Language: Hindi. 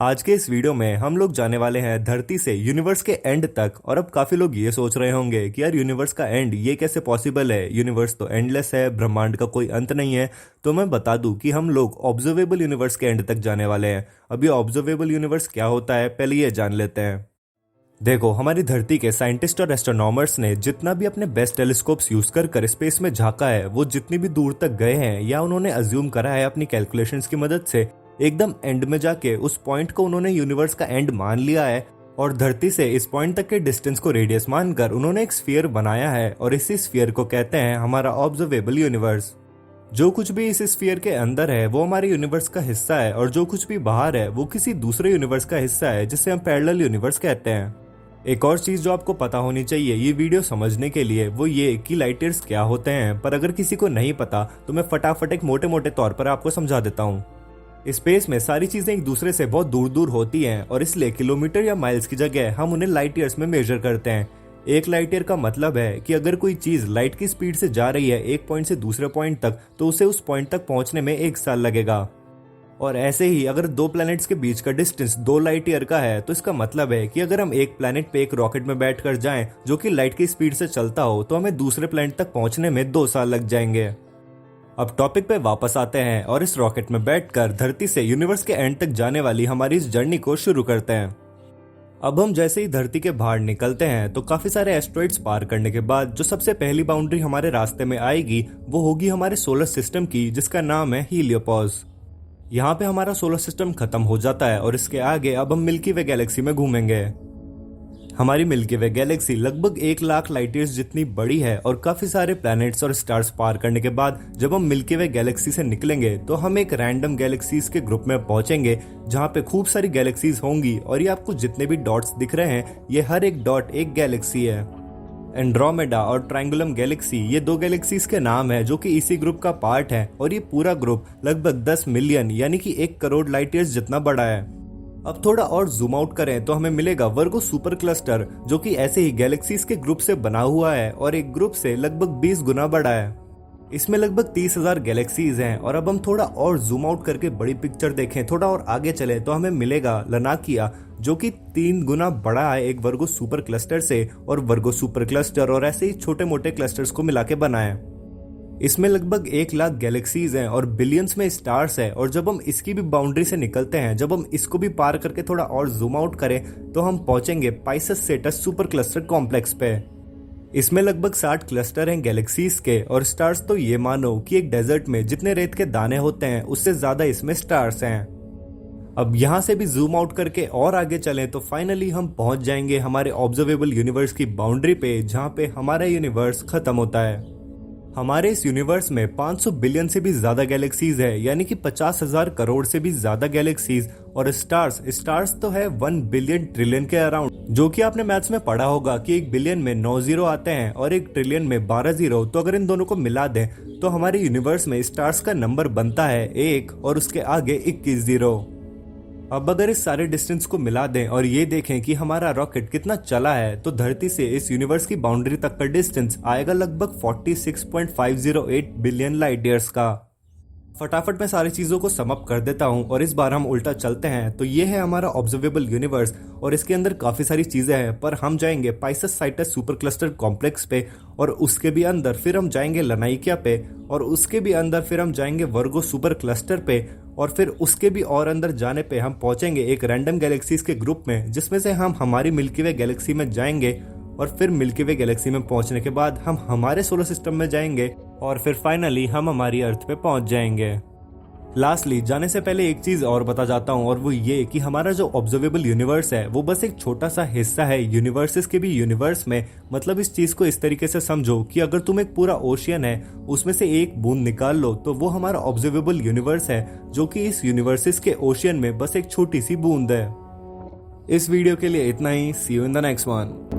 आज के इस वीडियो में हम लोग जाने वाले हैं धरती से यूनिवर्स के एंड तक। और अब काफी लोग ये सोच रहे होंगे कि यार यूनिवर्स का एंड ये कैसे पॉसिबल है, यूनिवर्स तो एंडलेस है, ब्रह्मांड का कोई अंत नहीं है। तो मैं बता दूं कि हम लोग ऑब्जर्वेबल यूनिवर्स के एंड तक जाने वाले हैं। अब ये ऑब्जर्वेबल यूनिवर्स क्या होता है, पहले ये जान लेते हैं। देखो, हमारी धरती के साइंटिस्ट और एस्ट्रोनॉमर्स ने जितना भी अपने बेस्ट टेलीस्कोप्स यूज कर स्पेस में झांका है, वो जितनी भी दूर तक गए हैं या उन्होंने अज्यूम करा है अपनी कैलकुलेशंस की मदद से, एकदम एंड में जाके उस पॉइंट को उन्होंने यूनिवर्स का एंड मान लिया है। और धरती से इस पॉइंट तक के डिस्टेंस को रेडियस मानकर उन्होंने एक स्फीयर बनाया है और इसी स्फीयर को कहते हैं हमारा ऑब्जर्वेबल यूनिवर्स। जो कुछ भी इस स्फीयर के अंदर है वो हमारे यूनिवर्स का हिस्सा है, और जो कुछ भी बाहर है वो किसी दूसरे यूनिवर्स का हिस्सा है, जिसे हम पैरेलल यूनिवर्स कहते हैं। एक और चीज जो आपको पता होनी चाहिए ये वीडियो समझने के लिए, वो ये कि लाइट ईयर्स क्या होते हैं। पर अगर किसी को नहीं पता तो मैं फटाफट एक मोटे मोटे तौर पर आपको समझा देता हूँ। स्पेस में सारी चीजें एक दूसरे से बहुत दूर दूर होती हैं, और इसलिए किलोमीटर या माइल्स की जगह हम उन्हें लाइट ईयर्स में मेजर करते हैं। एक लाइट ईयर का मतलब है कि अगर कोई चीज लाइट की स्पीड से जा रही है एक पॉइंट से दूसरे पॉइंट तक, तो उसे उस पॉइंट तक पहुंचने में 1 साल लगेगा। और ऐसे ही अगर दो प्लैनेट्स के बीच का डिस्टेंस 2 लाइट ईयर का है, तो इसका मतलब है कि अगर हम एक प्लैनेट पे एक रॉकेट में बैठकर जाएं जो कि लाइट की स्पीड से चलता हो, तो हमें दूसरे प्लैनेट तक पहुंचने में 2 साल लग जाएंगे। अब टॉपिक पे वापस आते हैं और इस रॉकेट में बैठकर धरती से यूनिवर्स के एंड तक जाने वाली हमारी इस जर्नी को शुरू करते हैं। अब हम जैसे ही धरती के बाहर निकलते हैं तो काफी सारे एस्ट्रॉइड्स पार करने के बाद जो सबसे पहली बाउंड्री हमारे रास्ते में आएगी वो होगी हमारे सोलर सिस्टम की, जिसका नाम है हीलियोपॉज। यहाँ पे हमारा सोलर सिस्टम खत्म हो जाता है और इसके आगे अब हम मिल्की वे गैलेक्सी में घूमेंगे। हमारी मिल्की वे गैलेक्सी लगभग 1 लाख लाइट ईयर्स जितनी बड़ी है, और काफी सारे प्लैनेट्स और स्टार्स पार करने के बाद जब हम मिल्की वे गैलेक्सी से निकलेंगे तो हम एक रैंडम गैलेक्सीज के ग्रुप में पहुंचेंगे, जहाँ पे खूब सारी गैलेक्सीज होंगी। और ये आपको जितने भी डॉट्स दिख रहे हैं, ये हर एक डॉट एक गैलेक्सी है। एंड्रोमेडा और ट्रायंगुलम गैलेक्सी ये 2 गैलेक्सीज के नाम है जो कि इसी ग्रुप का पार्ट है, और ये पूरा ग्रुप लगभग 10 मिलियन यानी कि 1 करोड़ लाइट ईयर्स जितना बड़ा है। अब थोड़ा और जूम आउट करें तो हमें मिलेगा वर्गो सुपर क्लस्टर, जो कि ऐसे ही गैलेक्सीज के ग्रुप से बना हुआ है और एक ग्रुप से लगभग 20 गुना बड़ा है। इसमें लगभग 30,000 गैलेक्सीज हैं। और अब हम थोड़ा और जूम आउट करके बड़ी पिक्चर देखें, थोड़ा और आगे चले तो हमें मिलेगा लनाकिया, जो कि 3 गुना बड़ा है एक वर्गो सुपर क्लस्टर से। और वर्गो सुपर क्लस्टर और ऐसे ही छोटे मोटे क्लस्टर्स को मिला के बना है। इसमें लगभग 1 लाख गैलेक्सीज हैं और बिलियंस में स्टार्स है। और जब हम इसकी भी बाउंड्री से निकलते हैं, जब हम इसको भी पार करके थोड़ा और जूम आउट करें तो हम पहुंचेंगे Pisces sets super cluster complex पे। इसमें लगभग 60 क्लस्टर हैं गैलेक्सीज के, और स्टार्स तो ये मानो कि एक डेजर्ट में जितने रेत के दाने होते हैं उससे ज्यादा इसमें स्टार्स हैं। अब यहाँ से भी जूम आउट करके और आगे चलें तो फाइनली हम पहुंच जाएंगे हमारे ऑब्जर्वेबल यूनिवर्स की बाउंड्री पे, जहाँ पे हमारा यूनिवर्स खत्म होता है। हमारे इस यूनिवर्स में 500 बिलियन से भी ज्यादा गैलेक्सीज है, यानी कि 50,000 करोड़ से भी ज्यादा गैलेक्सीज। और स्टार्स तो है 1 बिलियन ट्रिलियन के अराउंड, जो कि आपने मैथ्स में पढ़ा होगा कि 1 बिलियन में 9 जीरो आते हैं और 1 ट्रिलियन में 12 जीरो। तो अगर इन दोनों को मिला दें तो हमारे यूनिवर्स में स्टार्स का नंबर बनता है 1 और उसके आगे 21 जीरो। अब अगर इस सारे डिस्टेंस को मिला दें और ये देखें कि हमारा रॉकेट कितना चला है, तो धरती से इस यूनिवर्स की बाउंड्री तक का डिस्टेंस आएगा लगभग 46.508 बिलियन लाइट ईयर्स का। फटाफट मैं सारी चीजों को सम अप कर देता हूं, और इस बार हम उल्टा चलते हैं। तो ये है हमारा ऑब्जर्वेबल यूनिवर्स, और इसके अंदर काफी सारी चीजें हैं। पर हम जाएंगे Pisces Cetus supercluster complex पे, और उसके भी अंदर फिर हम जाएंगे लनाइकिया पे, और उसके भी अंदर फिर हम जाएंगे वर्गो सुपर क्लस्टर पे, और फिर उसके भी और अंदर जाने पे हम पहुंचेंगे एक रैंडम गैलेक्सीज के ग्रुप में, जिसमें से हम हमारी मिल्की वे गैलेक्सी में जाएंगे। और फिर मिल्की वे गैलेक्सी में पहुंचने के बाद हम हमारे सोलर सिस्टम में जाएंगे, और फिर फाइनली हम हमारी अर्थ पे पहुंच जाएंगे। लास्टली जाने से पहले एक चीज और बता जाता हूँ, और वो ये कि हमारा जो ऑब्जर्वेबल यूनिवर्स है वो बस एक छोटा सा हिस्सा है यूनिवर्सेस के भी यूनिवर्स में। मतलब इस चीज को इस तरीके से समझो कि अगर तुम एक पूरा ओशियन है, उसमें से एक बूंद निकाल लो, तो वो हमारा ऑब्जर्वेबल यूनिवर्स है, जो कि इस यूनिवर्सेस के ओशियन में बस एक छोटी सी बूंद है। इस वीडियो के लिए इतना ही। See you in the next one.